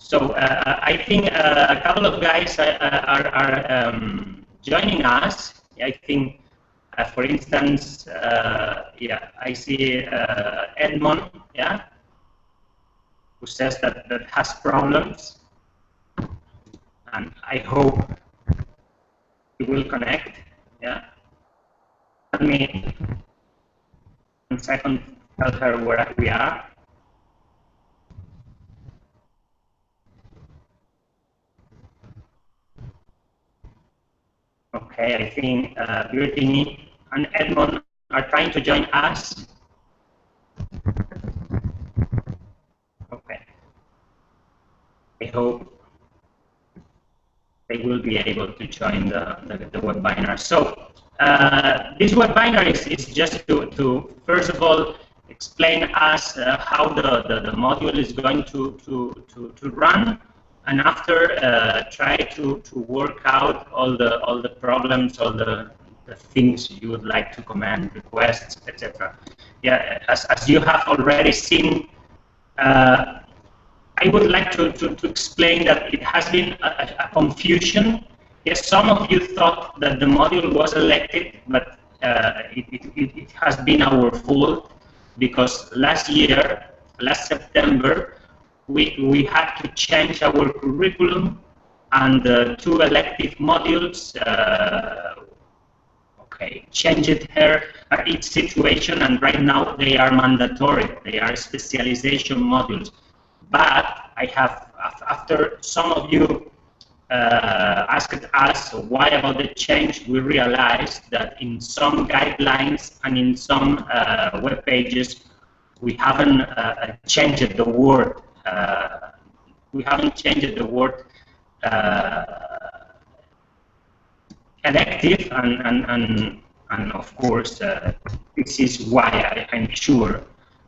So I think a couple of guys are joining us. I think, for instance, yeah, I see Edmond, yeah, who says that has problems, and I hope he will connect. Yeah, let me 1 second tell her where we are. Okay, I think Virginie and Edmond are trying to join us. Okay. I hope they will be able to join the webinar. So this webinar is just to first of all explain us how the module is going to run, and after try to work out all the problems, all the things you would like to comment, requests, etc. Yeah, as you have already seen. I would like to explain that it has been a confusion. Yes, some of you thought that the module was elected, but it has been our fault because last September, we had to change our curriculum, and the 2 elective modules changed each situation, and right now they are mandatory. They are specialization modules. But I have, after some of you asked us why about the change, we realized that in some guidelines and in some web pages, we haven't changed the word. Elective, and of course, this is why I'm sure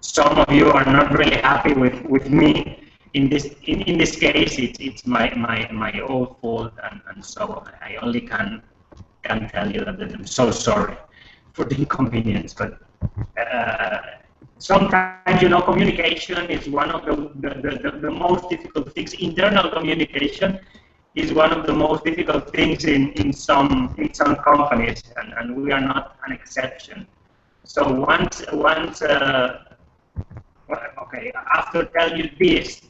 some of you are not really happy with me. In this case, it's my own fault, and so I only can tell you that I'm so sorry for the inconvenience. But sometimes, you know, communication is one of the most difficult things. Internal communication is one of the most difficult things in some companies, and we are not an exception. So once okay, after telling you this,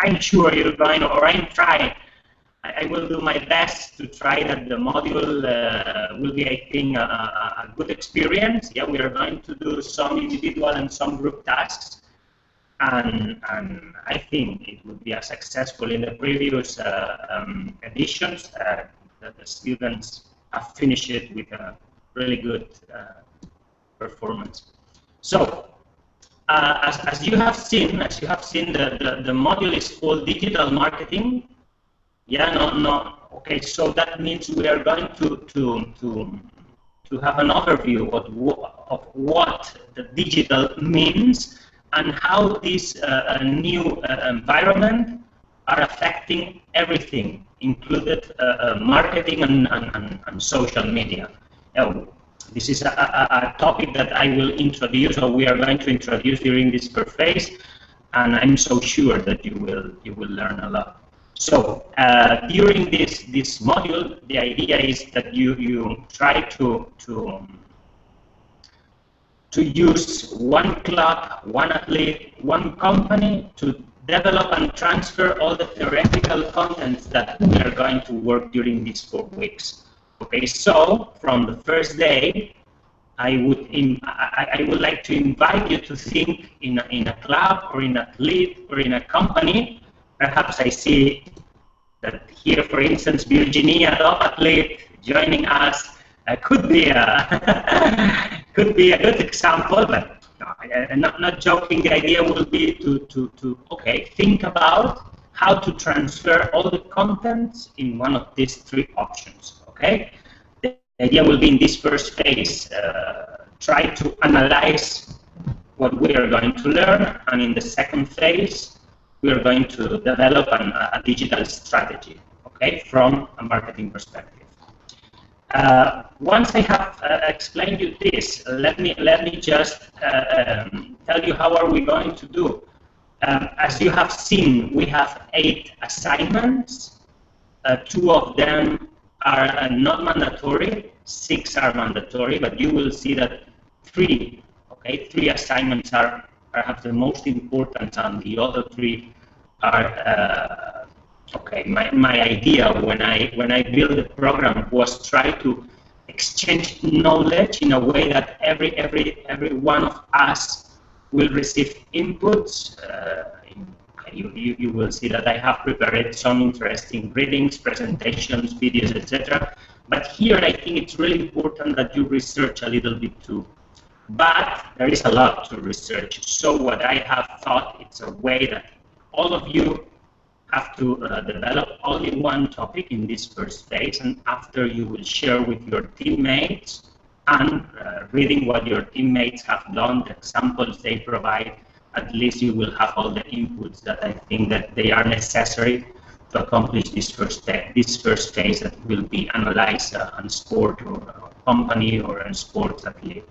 I'm sure you're going, or I'm trying. I will do my best to try that the module will be, I think, a good experience. Yeah, we are going to do some individual and some group tasks, and I think it would be as successful in the previous editions that the students have finished it with a really good performance. So. As you have seen, the module is called digital marketing. Yeah, no. Okay, so that means we are going to have an overview of what the digital means and how this new environment are affecting everything, included marketing and social media. This is a topic that I will introduce, or we are going to introduce during this phase, and I'm so sure that you will learn a lot. So during this module, the idea is that you try to use one club, one athlete, one company to develop and transfer all the theoretical contents that we are going to work during these 4 weeks. Okay, so from the first day, I would like to invite you to think in a club or in an athlete or in a company. Perhaps I see that here, for instance, Virginia, top athlete, joining us could be a good example. But no, not joking. The idea will be to think about how to transfer all the contents in one of these 3 options. Okay, the idea will be in this first phase, try to analyze what we are going to learn, and in the second phase, we are going to develop a digital strategy, okay, from a marketing perspective. Once I have explained you this, let me just tell you how are we going to do. As you have seen, we have 8 assignments. 2 of them are not mandatory, 6 are mandatory, but you will see that 3 assignments have the most importance, and the other 3 are okay. My idea when I built the program was try to exchange knowledge in a way that every one of us will receive inputs. You will see that I have prepared some interesting readings, presentations, videos, etc. But here I think it's really important that you research a little bit too. But there is a lot to research. So what I have thought, it's a way that all of you have to develop only one topic in this first phase, and after you will share with your teammates and reading what your teammates have done, the examples they provide. At least you will have all the inputs that I think that they are necessary to accomplish this first phase that will be analyzed on sport or company or on sports athlete.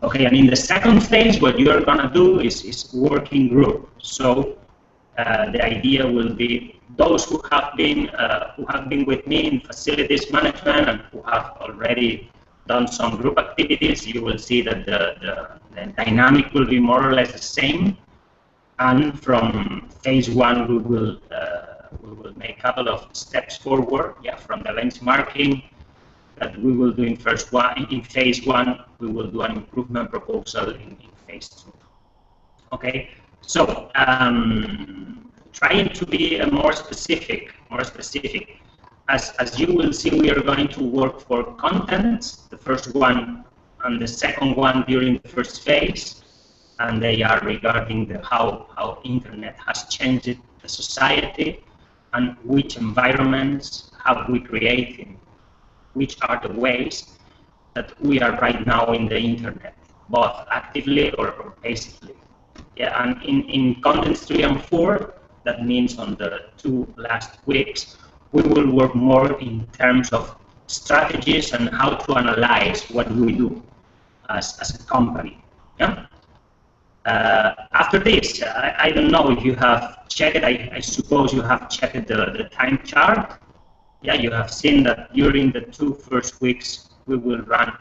Okay, and in the second phase, what you are going to do is working group. So the idea will be those who have been with me in facilities management and who have already done some group activities. You will see that the dynamic will be more or less the same. And from phase 1, we will make a couple of steps forward. Yeah, from the benchmarking that we will do in phase 1, we will do an improvement proposal in phase 2. Okay, so trying to be more specific. As you will see, we are going to work for contents, the first one and the second one during the first phase, and they are regarding how internet has changed the society and which environments have we created, which are the ways that we are right now in the internet, both actively or passively. Yeah, and in contents 3 and 4, that means on the 2 last weeks, we will work more in terms of strategies and how to analyze what we do as a company. Yeah? After this, I don't know if you have checked it. I suppose you have checked the time chart. Yeah, you have seen that during the 2 first weeks, we will run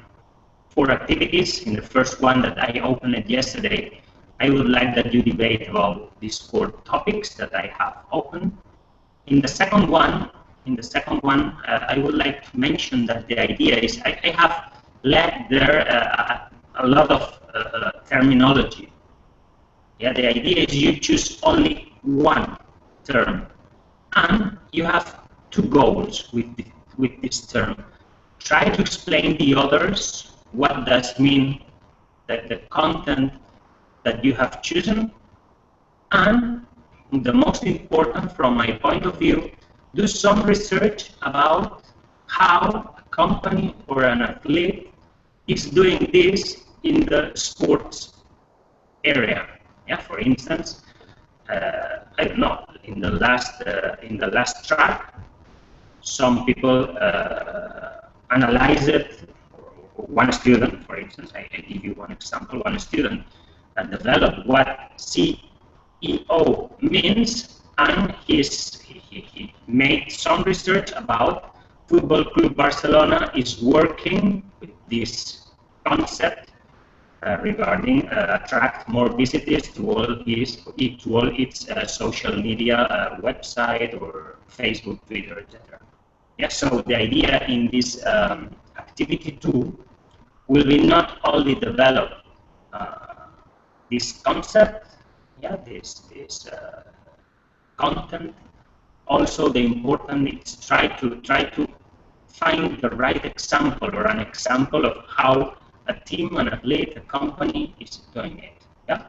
4 activities. In the first one that I opened yesterday, I would like that you debate about these 4 topics that I have opened. In the second one, I would like to mention that the idea is I have led there a lot of terminology. Yeah, the idea is you choose only one term, and you have 2 goals with this term. Try to explain the others. What does mean that the content that you have chosen, and the most important from my point of view, do some research about how a company or an athlete is doing this in the sports area. Yeah, for instance, I don't know, in the last track, some people analyze it. One student, for instance, I give you one example. One student developed what CEO means, and he made some research about Football Club Barcelona is working with this concept regarding attract more visitors to all its social media website or Facebook, Twitter, etc. Yeah, so the idea in this activity 2 will be not only develop this concept, yeah, this content. Also, the important is try to find the right example or an example of how a team, an athlete, a company is doing it. Yeah.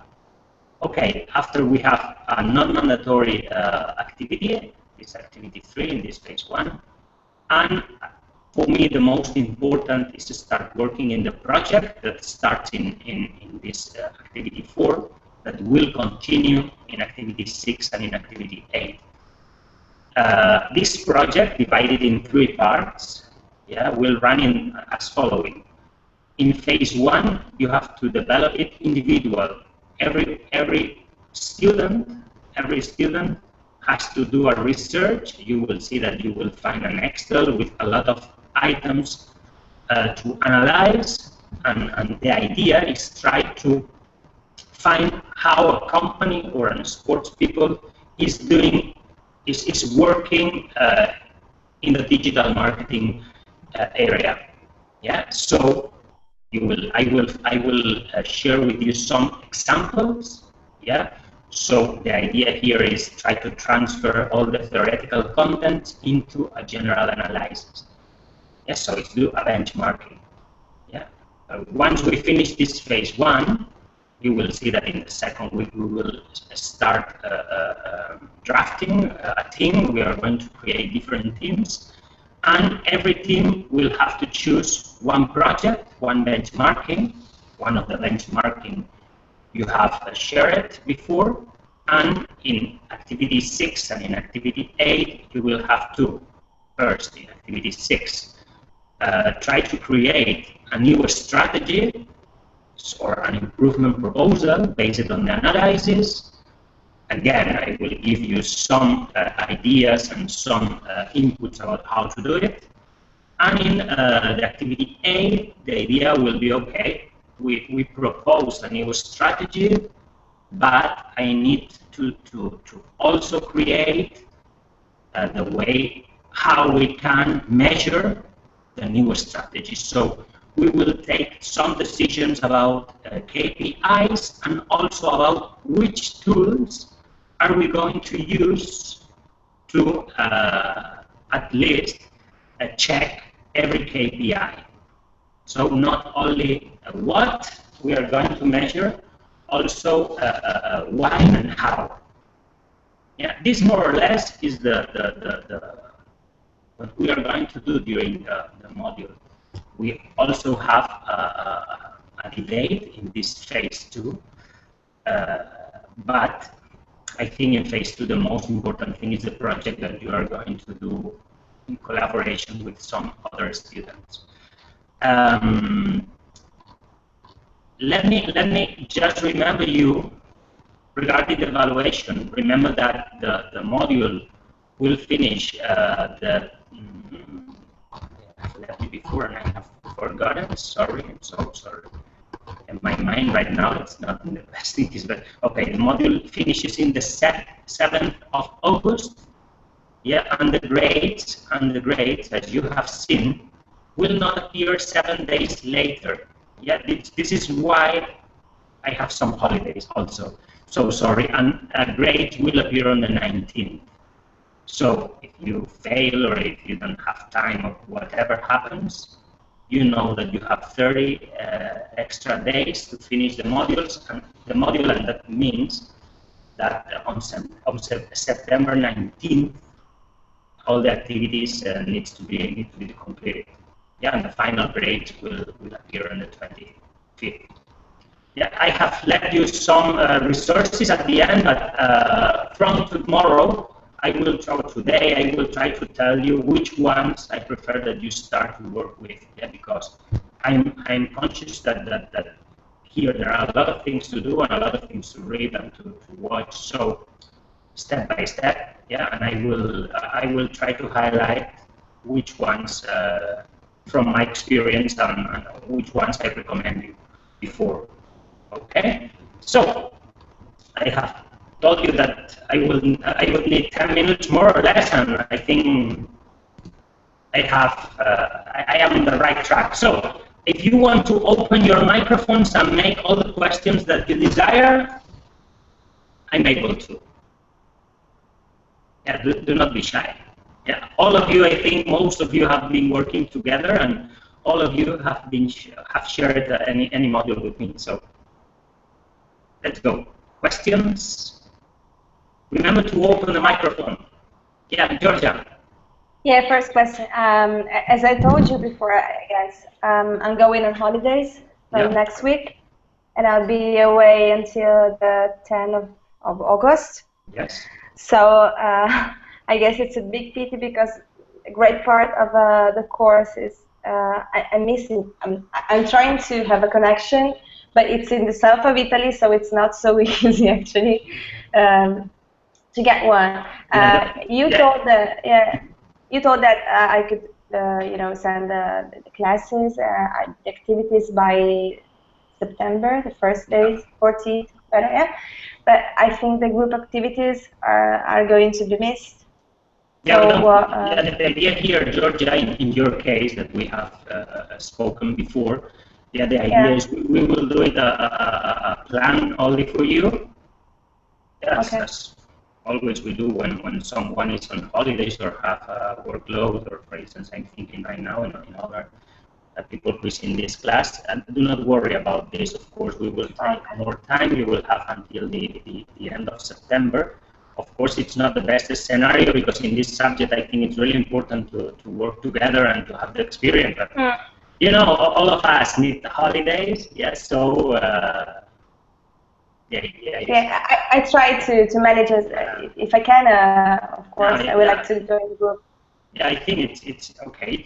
Okay. After we have a non-mandatory activity, this activity 3 in this phase 1, and for me the most important is to start working in the project that starts in this activity 4, that will continue in activity 6 and in activity 8. This project, divided in 3 parts, yeah, will run in as following. In phase 1, you have to develop it individual. Every student, every student has to do a research. You will see that you will find an Excel with a lot of items to analyze, and the idea is try to find how a company or a sports people is doing, is working in the digital marketing area. Yeah, so I will share with you some examples. Yeah, so the idea here is try to transfer all the theoretical content into a general analysis. Yeah, so it's do a benchmarking. Yeah, once we finish this phase one, you will see that in the second week we will start drafting a team. We are going to create different teams, and every team will have to choose one project, one benchmarking. One of the benchmarking you have shared before, and in activity 6 and in activity 8 you will have to, first in activity 6, try to create a new strategy or an improvement proposal based on the analysis. Again, I will give you some ideas and some inputs about how to do it. And in the activity A, the idea will be, okay, we propose a new strategy, but I need to also create the way how we can measure the new strategy. So we will take some decisions about KPIs and also about which tools are we going to use to at least check every KPI. So not only what we are going to measure, also why and how. Yeah, this more or less is what we are going to do during the module. We also have a debate in this phase 2, but I think in phase 2 the most important thing is the project that you are going to do in collaboration with some other students. Let me just remember you regarding the evaluation. Remember that the module will finish I left it before and I have forgotten. Sorry, I'm so sorry. In my mind right now, it's not in the best things, but okay, the module finishes in the 7th of August. Yeah, and the grades, as you have seen, will not appear 7 days later. Yeah, this is why I have some holidays also. So sorry, and grades will appear on the 19th. So if you fail or if you don't have time or whatever happens, you know that you have 30 extra days to finish the modules, and that means that on September 19th, all the activities need to be completed. Yeah, and the final grade will appear on the 25th. Yeah, I have left you some resources at the end, but from tomorrow, I will try to tell you which ones I prefer that you start to work with. Yeah, because I'm conscious that here there are a lot of things to do and a lot of things to read and to watch. So step by step, yeah, and I will try to highlight which ones from my experience and which ones I recommend you before. Okay, so I have told you that I would need 10 minutes more or less, and I think I am on the right track. So if you want to open your microphones and make all the questions that you desire, I'm able to. Yeah, do not be shy. Yeah, all of you, I think most of you have been working together, and all of you have shared any module with me. So let's go. Questions? Remember to open the microphone. Yeah, Georgia. Yeah, first question. As I told you before, I guess, I'm going on holidays next week, and I'll be away until the 10th of August. Yes. So I guess it's a big pity because a great part of the course is I'm missing. I'm trying to have a connection but it's in the south of Italy, so it's not so easy actually to get one. You told that I could send the classes, the activities by September, the first days, 14th, yeah. But I think the group activities are going to be missed. Yeah, so, the idea here, Georgia, in your case that we have spoken before, the idea is we will do it a plan only for you. Yes, as always we do when someone is on holidays or have a workload, or for instance, I'm thinking right now in other people who is in this class, and do not worry about this. Of course, we will take more time. You will have until the end of September. Of course, it's not the best scenario, because in this subject, I think it's really important to work together and to have the experience. But, you know, all of us need the holidays. Yes, so I try to manage it if I can. Of course, I would like to join the group. Yeah, I think it's okay.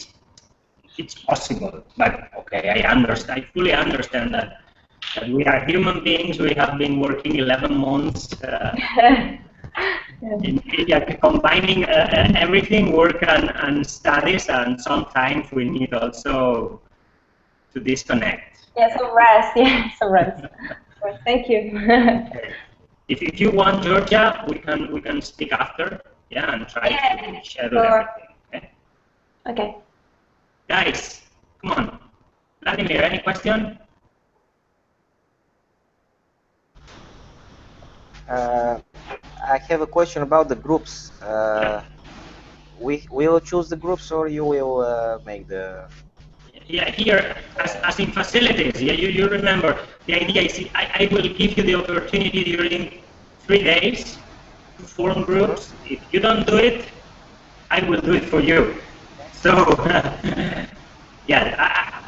It's possible, but okay, I understand. I fully understand that we are human beings. We have been working 11 months. Combining everything, work and studies, and sometimes we need also to disconnect. Yeah, some rest. Yeah, some rest. Thank you. Okay. If you want, Georgia, we can speak after, and try to schedule everything. Okay. Guys, come on. Vladimir, any question? I have a question about the groups. We will choose the groups, or you will make the... Yeah, here, as in facilities, you remember, the idea is I will give you the opportunity during 3 days to form groups. If you don't do it, I will do it for you. So,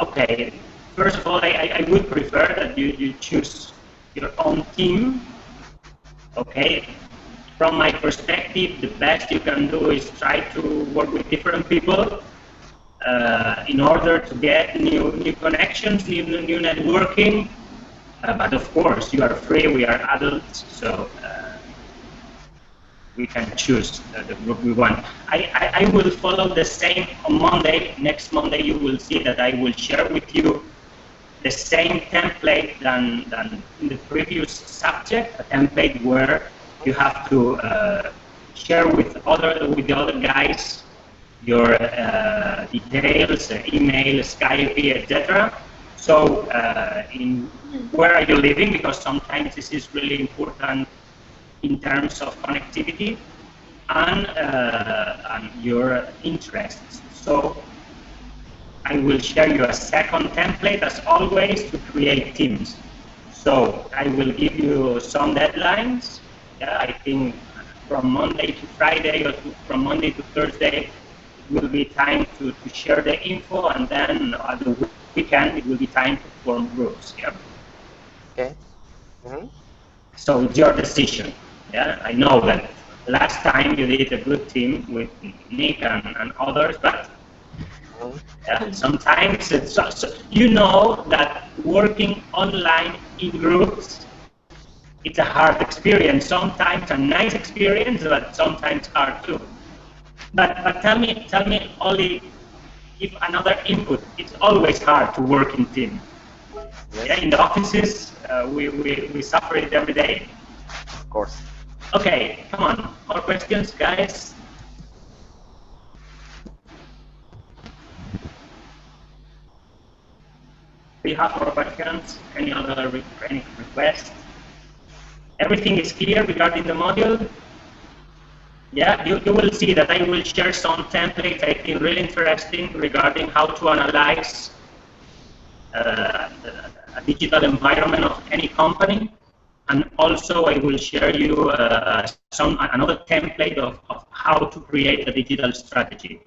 okay. First of all, I would prefer that you choose your own team. Okay. From my perspective, the best you can do is try to work with different people in order to get new connections, new networking. But of course, you are free. We are adults, so we can choose the group we want. I will follow the same on Monday. Next Monday, you will see that I will share with you the same template than in the previous subject, a template where you have to share with the other guys your details, email, Skype, etc. So, where are you living? Because sometimes this is really important in terms of connectivity and your interests. So, I will share you a second template, as always, to create teams. So, I will give you some deadlines. I think from Monday to Friday, or from Monday to Thursday, it will be time to share the info, and then at the weekend, it will be time to form groups. Okay. So it's your decision. I know that last time you did a good team with Nick and others, but sometimes you know that working online in groups, it's a hard experience. Sometimes a nice experience, but sometimes hard too. But tell me, Ollie, if another input. It's always hard to work in team. In the offices, we suffer it every day. Of course. Okay, come on. More questions, guys? Do you have more questions? Any other requests? Everything is clear regarding the module? Yeah, you will see that I will share some templates I think really interesting regarding how to analyze a digital environment of any company. And also I will share you another template of how to create a digital strategy.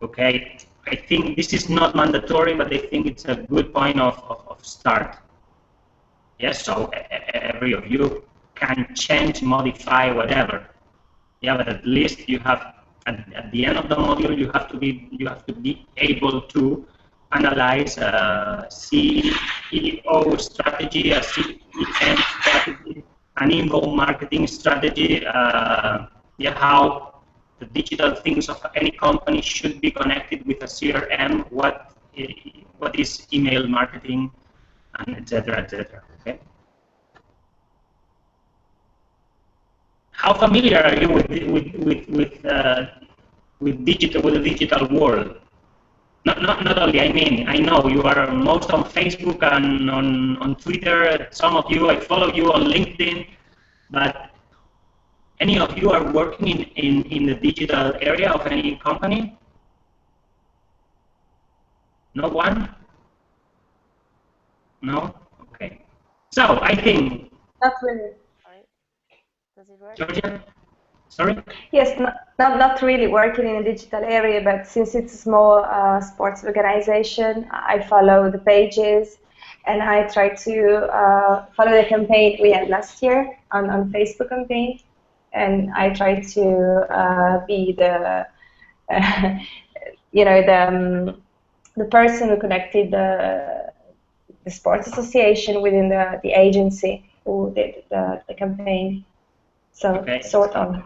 Okay, I think this is not mandatory, but I think it's a good point of start. Yes, so every of you can change, modify, whatever. Yeah, but at least you have at the end of the module you have to be able to analyze a CEO strategy, a CEM strategy, an inbound marketing strategy, yeah, how the digital things of any company should be connected with a CRM, what is email marketing, and etc. Okay. How familiar are you with the digital world? Not only, I mean, I know you are most on Facebook and on Twitter. Some of you, I follow you on LinkedIn, but any of you are working in the digital area of any company? No one? No? Okay. So I think... Not really. Does it work? Georgia? Sorry? Yes, not really working in a digital area, but since it's a small sports organization, I follow the pages and I try to follow the campaign we had last year on Facebook campaign, and I try to be the the person who connected the sports association within the agency who did the campaign. So okay. Sort of.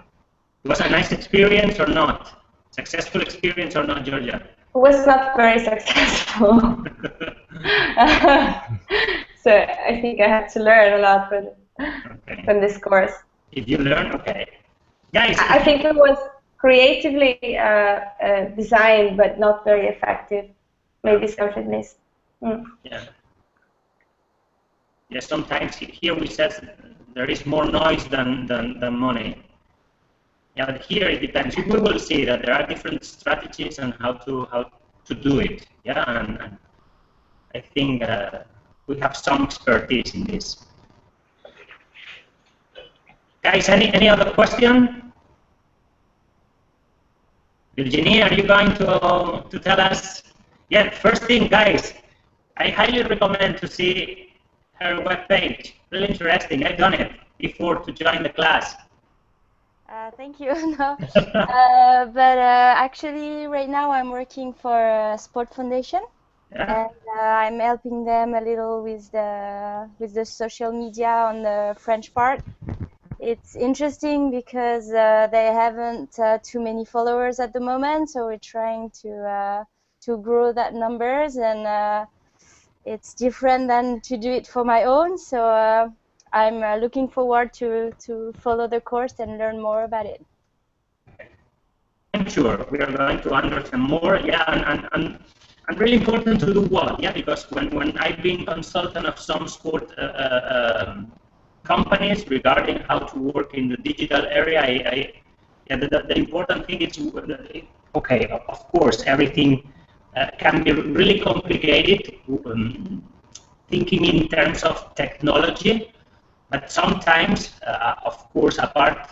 It was a nice experience or not? Successful experience or not, Georgia? It was not very successful. So I think I had to learn a lot from this course. If you learn, okay. Guys, I think it was creatively designed, but not very effective. Maybe something missed. Yeah. Yeah, sometimes here we said there is more noise than money. Yeah, but here it depends. We will see that there are different strategies and how to do it. Yeah, and I think we have some expertise in this. Guys, any other question? Virginie, are you going to tell us? Yeah, first thing, guys, I highly recommend to see her webpage. Really interesting. I've done it before to join the class. Thank you. No, but actually, right now I'm working for a sport foundation, and I'm helping them a little with the social media on the French part. It's interesting because they haven't too many followers at the moment, so we're trying to grow that numbers, and it's different than to do it for my own. So I'm looking forward to follow the course and learn more about it. I'm sure we are going to understand more. Yeah, and really important to do what? Yeah, because when I've been consultant of some sport companies regarding how to work in the digital area, the important thing is, okay, of course, everything can be really complicated, thinking in terms of technology, but sometimes, of course, apart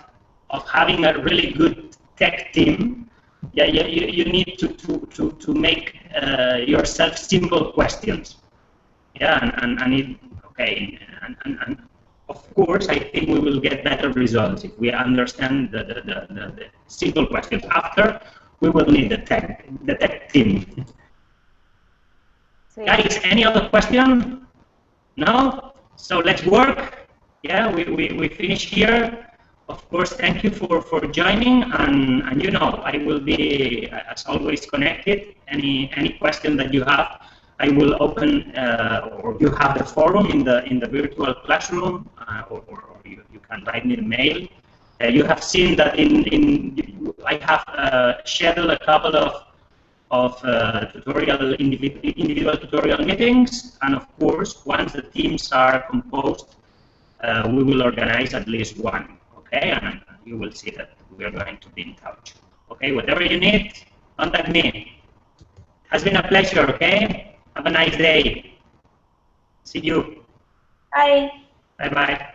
of having a really good tech team, yeah, you need to make yourself simple questions. Yeah, and of course, I think we will get better results if we understand the simple questions. After, we will need the tech team. So, guys, any other question? No? So let's work. Yeah, we finish here. Of course, thank you for joining, and you know, I will be, as always, connected. Any question that you have, I will open, or you have the forum in the virtual classroom, or you can write me a mail. You have seen that I have scheduled a couple of individual tutorial meetings, and of course, once the teams are composed, we will organize at least one. Okay, and you will see that we are going to be in touch. Okay, whatever you need, contact me. It has been a pleasure. Okay, have a nice day. See you. Bye. Bye bye.